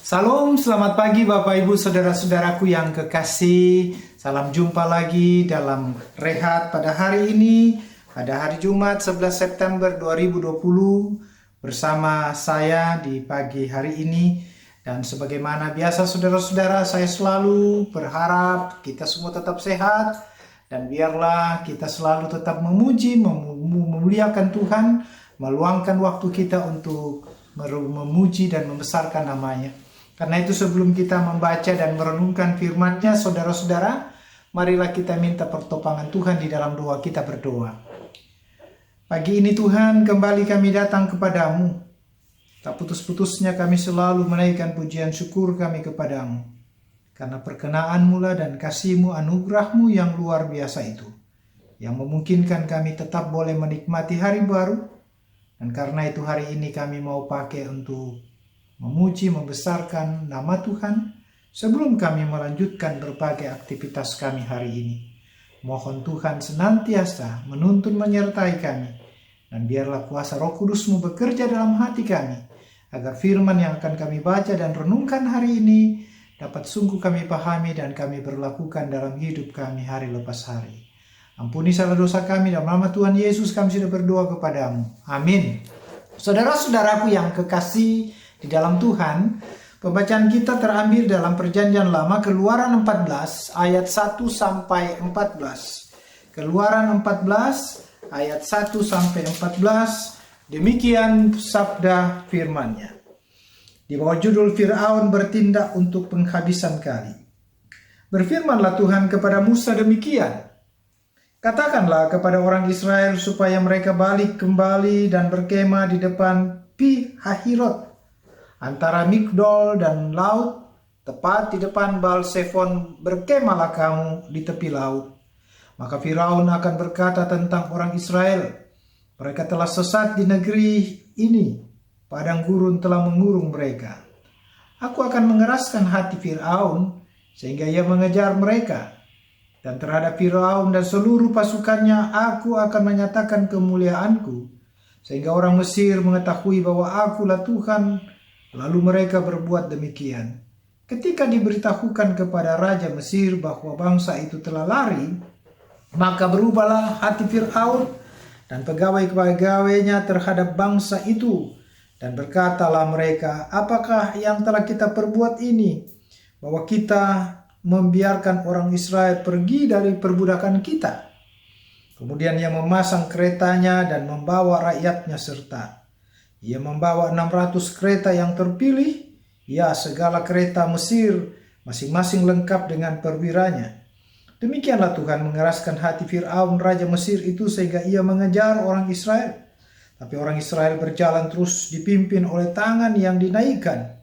Salam, selamat pagi Bapak Ibu Saudara-saudaraku yang kekasih. Salam jumpa lagi dalam Rehat pada hari ini, pada hari Jumat 11 September 2020 bersama saya di pagi hari ini. Dan sebagaimana biasa saudara-saudara, saya selalu berharap kita semua tetap sehat dan biarlah kita selalu tetap memuji, memuliakan Tuhan, meluangkan waktu kita untuk memuji dan membesarkan namanya. Karena itu sebelum kita membaca dan merenungkan firman-Nya, saudara-saudara, marilah kita minta pertolongan Tuhan di dalam doa kita berdoa. Pagi ini Tuhan, kembali kami datang kepadamu. Tak putus-putusnya kami selalu menaikkan pujian syukur kami kepadamu. Karena perkenan-Mu lah dan kasih-Mu, anugerah-Mu yang luar biasa itu, yang memungkinkan kami tetap boleh menikmati hari baru. Dan karena itu hari ini kami mau pakai untuk memuji, membesarkan nama Tuhan sebelum kami melanjutkan berbagai aktivitas kami hari ini. Mohon Tuhan senantiasa menuntun menyertai kami, dan biarlah kuasa Roh Kudus-Mu bekerja dalam hati kami, agar firman yang akan kami baca dan renungkan hari ini dapat sungguh kami pahami dan kami berlakukan dalam hidup kami hari lepas hari. Ampuni salah dosa kami, dalam nama Tuhan Yesus kami sudah berdoa kepadamu. Amin. Saudara-saudaraku yang kekasih di dalam Tuhan, pembacaan kita terambil dalam Perjanjian Lama, Keluaran 14 ayat 1 sampai 14. Keluaran 14 ayat 1 sampai 14. Demikian sabda firman-Nya. Di bawah judul Firaun bertindak untuk penghabisan kali. Berfirmanlah Tuhan kepada Musa demikian. Katakanlah kepada orang Israel supaya mereka balik kembali dan berkemah di depan Pi Hahirot, antara Migdol dan laut, tepat di depan Baal-Sefon, berkemahlah kamu di tepi laut. Maka Firaun akan berkata tentang orang Israel, mereka telah sesat di negeri ini, padang gurun telah mengurung mereka. Aku akan mengeraskan hati Firaun sehingga ia mengejar mereka. Dan terhadap Firaun dan seluruh pasukannya aku akan menyatakan kemuliaanku, sehingga orang Mesir mengetahui bahwa akulah Tuhan. Lalu mereka berbuat demikian. Ketika diberitahukan kepada Raja Mesir bahwa bangsa itu telah lari, maka berubahlah hati Firaun dan pegawai-pegawainya terhadap bangsa itu. Dan berkatalah mereka, apakah yang telah kita perbuat ini, bahwa kita membiarkan orang Israel pergi dari perbudakan kita? Kemudian ia memasang keretanya dan membawa rakyatnya serta. Ia membawa 600 kereta yang terpilih, ya segala kereta Mesir, masing-masing lengkap dengan perwiranya. Demikianlah Tuhan mengeraskan hati Firaun Raja Mesir itu sehingga ia mengejar orang Israel. Tapi orang Israel berjalan terus dipimpin oleh tangan yang dinaikkan.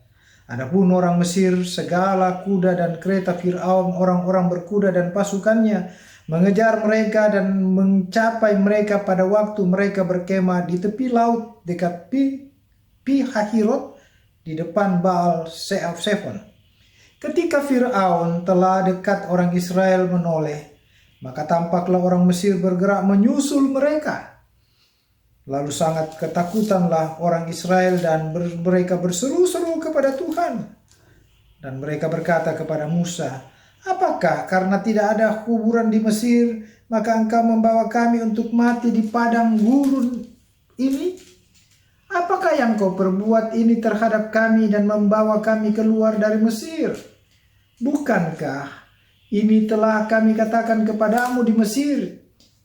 Adapun orang Mesir, segala kuda dan kereta Firaun, orang-orang berkuda dan pasukannya, mengejar mereka dan mencapai mereka pada waktu mereka berkemah di tepi laut dekat Pi Hahirot di depan Baal-Sefon. Ketika Firaun telah dekat, orang Israel menoleh, maka tampaklah orang Mesir bergerak menyusul mereka. Lalu sangat ketakutanlah orang Israel dan mereka berseru-seru kepada Tuhan. Dan mereka berkata kepada Musa, apakah karena tidak ada kuburan di Mesir, maka engkau membawa kami untuk mati di padang gurun ini? Apakah yang kau perbuat ini terhadap kami dan membawa kami keluar dari Mesir? Bukankah ini telah kami katakan kepadamu di Mesir?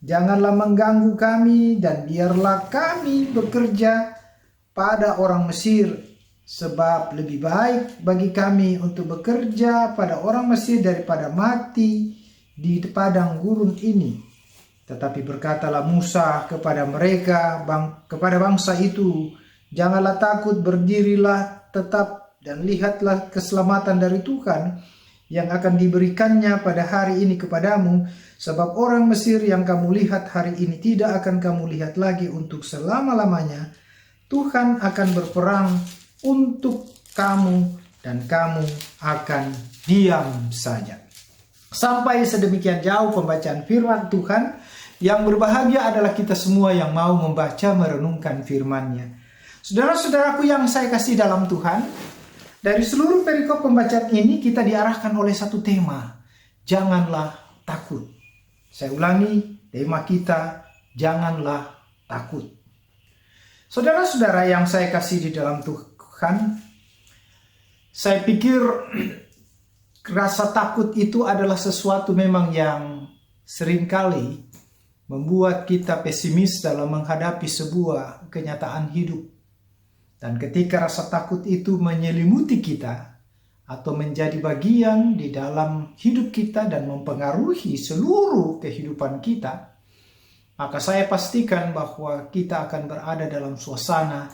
Janganlah mengganggu kami dan biarlah kami bekerja pada orang Mesir, sebab lebih baik bagi kami untuk bekerja pada orang Mesir daripada mati di padang gurun ini. Tetapi berkatalah Musa kepada mereka, kepada bangsa itu, janganlah takut, berdirilah tetap dan lihatlah keselamatan dari Tuhan yang akan diberikannya pada hari ini kepadamu, sebab orang Mesir yang kamu lihat hari ini tidak akan kamu lihat lagi untuk selama-lamanya. Tuhan akan berperang untuk kamu dan kamu akan diam saja. Sampai sedemikian jauh pembacaan firman Tuhan. Yang berbahagia adalah kita semua yang mau membaca merenungkan firman-Nya. Saudara-saudaraku yang saya kasih dalam Tuhan, Dari seluruh perikop pembacaan ini kita diarahkan oleh satu tema. Janganlah takut. Saya ulangi, tema kita, janganlah takut. Saudara-saudara yang saya kasih di dalam Tuhan, saya pikir rasa takut itu adalah sesuatu memang yang seringkali membuat kita pesimis dalam menghadapi sebuah kenyataan hidup. Dan ketika rasa takut itu menyelimuti kita atau menjadi bagian di dalam hidup kita dan mempengaruhi seluruh kehidupan kita, maka saya pastikan bahwa kita akan berada dalam suasana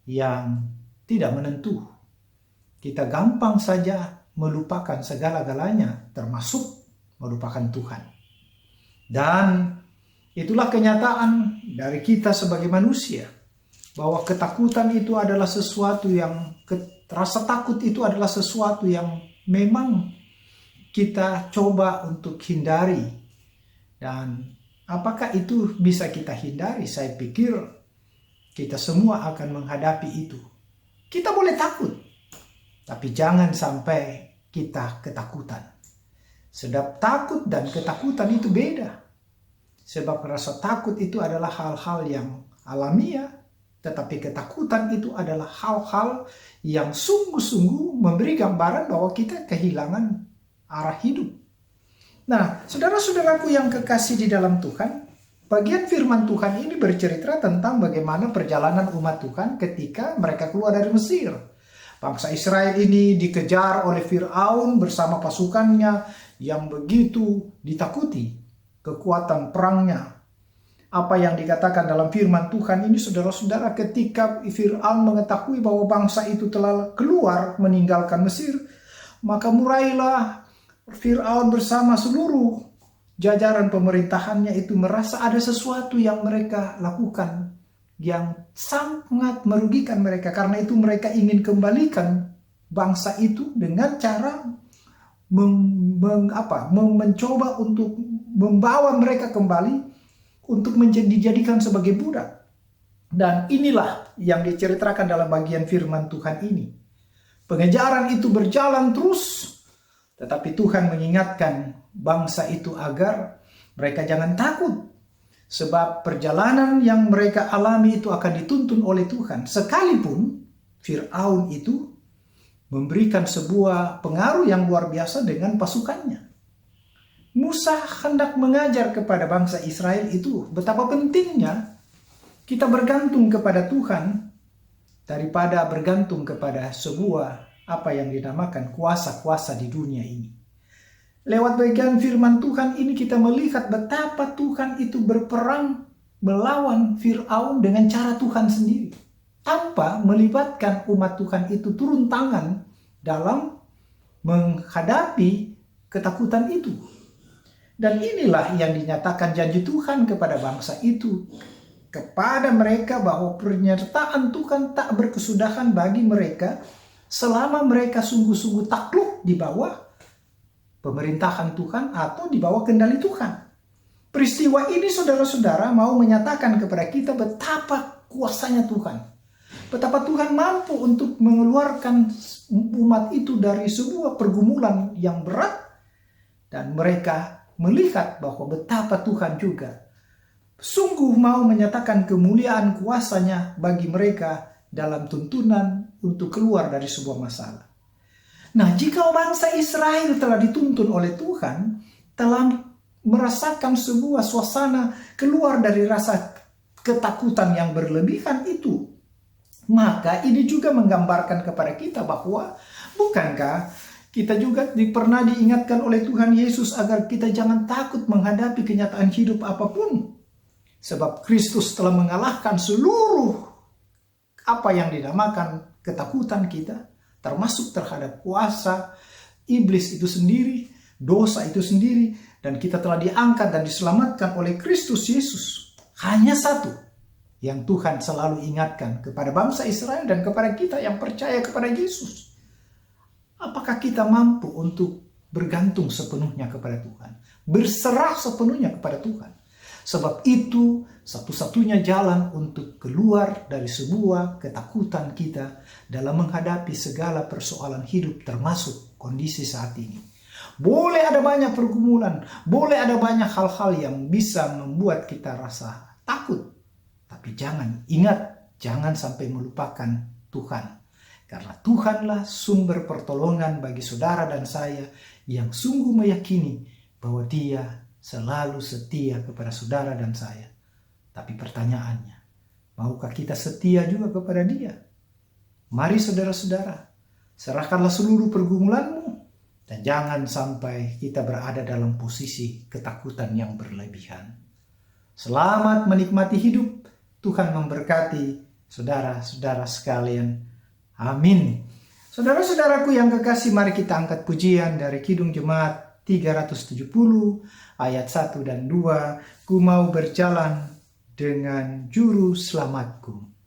yang tidak menentu. Kita gampang saja melupakan segala-galanya, termasuk melupakan Tuhan. Dan itulah kenyataan dari kita sebagai manusia, bahwa ketakutan itu adalah sesuatu yang, rasa takut itu adalah sesuatu yang memang kita coba untuk hindari. Dan apakah itu bisa kita hindari? Saya pikir kita semua akan menghadapi itu. Kita boleh takut, tapi jangan sampai kita ketakutan. Sebab takut dan ketakutan itu beda. Sebab rasa takut itu adalah hal-hal yang alamiah, tetapi ketakutan itu adalah hal-hal yang sungguh-sungguh memberi gambaran bahwa kita kehilangan arah hidup. Nah, saudara-saudaraku yang kekasih di dalam Tuhan, bagian firman Tuhan ini bercerita tentang bagaimana perjalanan umat Tuhan ketika mereka keluar dari Mesir. Bangsa Israel ini dikejar oleh Firaun bersama pasukannya yang begitu ditakuti kekuatan perangnya. Apa yang dikatakan dalam firman Tuhan ini, saudara-saudara, ketika Fir'aun mengetahui bahwa bangsa itu telah keluar meninggalkan Mesir, maka mulailah Fir'aun bersama seluruh jajaran pemerintahannya itu merasa ada sesuatu yang mereka lakukan yang sangat merugikan mereka. Karena itu mereka ingin kembalikan bangsa itu dengan cara mencoba untuk membawa mereka kembali untuk dijadikan sebagai budak. Dan inilah yang diceritakan dalam bagian firman Tuhan ini. Pengejaran itu berjalan terus, tetapi Tuhan mengingatkan bangsa itu agar mereka jangan takut. Sebab perjalanan yang mereka alami itu akan dituntun oleh Tuhan. Sekalipun Fir'aun itu memberikan sebuah pengaruh yang luar biasa dengan pasukannya. Musa hendak mengajar kepada bangsa Israel itu betapa pentingnya kita bergantung kepada Tuhan daripada bergantung kepada sebuah apa yang dinamakan kuasa-kuasa di dunia ini. Lewat bagian firman Tuhan ini kita melihat betapa Tuhan itu berperang melawan Fir'aun dengan cara Tuhan sendiri, tanpa melibatkan umat Tuhan itu turun tangan dalam menghadapi ketakutan itu. Dan inilah yang dinyatakan janji Tuhan kepada bangsa itu, kepada mereka, bahwa pernyataan Tuhan tak berkesudahan bagi mereka selama mereka sungguh-sungguh takluk di bawah pemerintahan Tuhan atau di bawah kendali Tuhan. Peristiwa ini, saudara-saudara, mau menyatakan kepada kita betapa kuasanya Tuhan. Betapa Tuhan mampu untuk mengeluarkan umat itu dari sebuah pergumulan yang berat. Dan mereka melihat bahwa betapa Tuhan juga sungguh mau menyatakan kemuliaan kuasanya bagi mereka dalam tuntunan untuk keluar dari sebuah masalah. Nah, jika bangsa Israel telah dituntun oleh Tuhan, telah merasakan sebuah suasana keluar dari rasa ketakutan yang berlebihan itu, maka ini juga menggambarkan kepada kita bahwa bukankah kita juga pernah diingatkan oleh Tuhan Yesus agar kita jangan takut menghadapi kenyataan hidup apapun. Sebab Kristus telah mengalahkan seluruh apa yang dinamakan ketakutan kita, termasuk terhadap kuasa iblis itu sendiri, dosa itu sendiri, dan kita telah diangkat dan diselamatkan oleh Kristus Yesus. Hanya satu yang Tuhan selalu ingatkan kepada bangsa Israel dan kepada kita yang percaya kepada Yesus. Apakah kita mampu untuk bergantung sepenuhnya kepada Tuhan? Berserah sepenuhnya kepada Tuhan. Sebab itu satu-satunya jalan untuk keluar dari sebuah ketakutan kita dalam menghadapi segala persoalan hidup termasuk kondisi saat ini. Boleh ada banyak pergumulan, boleh ada banyak hal-hal yang bisa membuat kita rasa takut. Tapi jangan sampai melupakan Tuhan. Karena Tuhanlah sumber pertolongan bagi saudara dan saya yang sungguh meyakini bahwa Dia selalu setia kepada saudara dan saya. Tapi pertanyaannya, maukah kita setia juga kepada Dia? Mari saudara-saudara, serahkanlah seluruh pergumulanmu dan jangan sampai kita berada dalam posisi ketakutan yang berlebihan. Selamat menikmati hidup. Tuhan memberkati saudara-saudara sekalian. Amin. Saudara-saudaraku yang kekasih, mari kita angkat pujian dari Kidung Jemaat 370 ayat 1 dan 2. Ku mau berjalan dengan juru selamatku.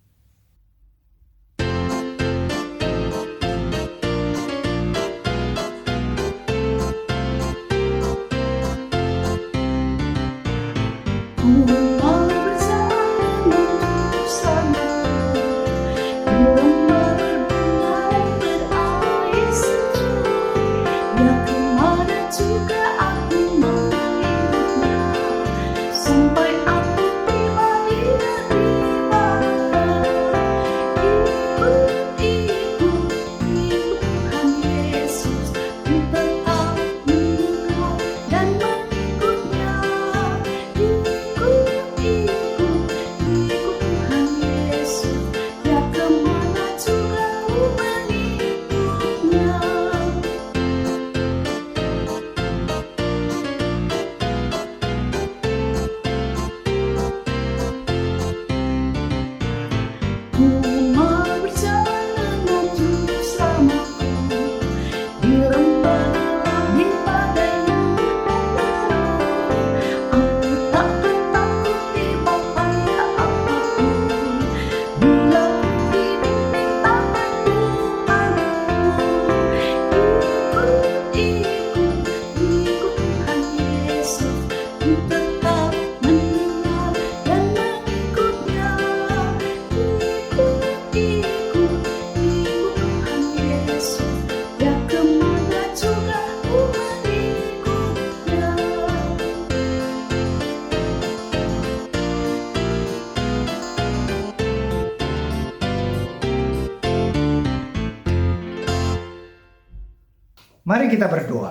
Mari kita berdoa.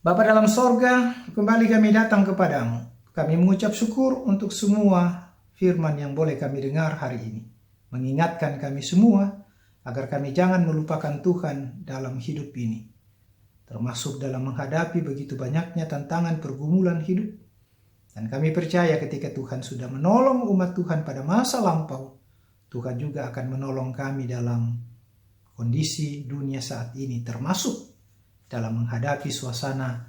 Bapa dalam sorga, kembali kami datang kepadamu. Kami mengucap syukur untuk semua firman yang boleh kami dengar hari ini. Mengingatkan kami semua agar kami jangan melupakan Tuhan dalam hidup ini. Termasuk dalam menghadapi begitu banyaknya tantangan pergumulan hidup. Dan kami percaya ketika Tuhan sudah menolong umat Tuhan pada masa lampau, Tuhan juga akan menolong kami dalam kondisi dunia saat ini, termasuk dalam menghadapi suasana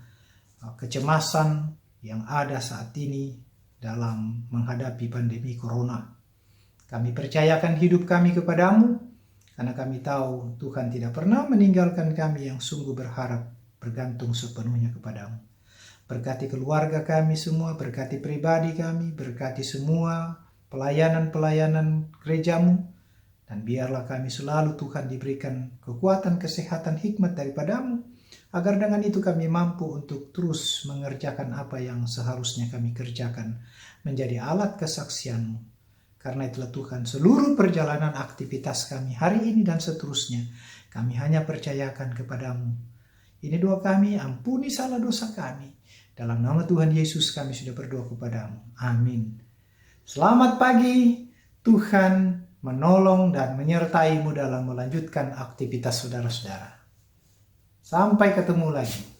kecemasan yang ada saat ini dalam menghadapi pandemi corona. Kami percayakan hidup kami kepadamu, karena kami tahu Tuhan tidak pernah meninggalkan kami yang sungguh berharap bergantung sepenuhnya kepadamu. Berkati keluarga kami semua, berkati pribadi kami, berkati semua pelayanan-pelayanan gerejamu. Dan biarlah kami selalu Tuhan diberikan kekuatan, kesehatan, hikmat daripadamu, agar dengan itu kami mampu untuk terus mengerjakan apa yang seharusnya kami kerjakan, menjadi alat kesaksian-Mu. Karena itulah Tuhan, seluruh perjalanan aktivitas kami hari ini dan seterusnya, kami hanya percayakan kepadamu. Ini doa kami, ampuni salah dosa kami. Dalam nama Tuhan Yesus kami sudah berdoa kepadamu. Amin. Selamat pagi, Tuhan menolong dan menyertai-Mu dalam melanjutkan aktivitas saudara-saudara. Sampai ketemu lagi.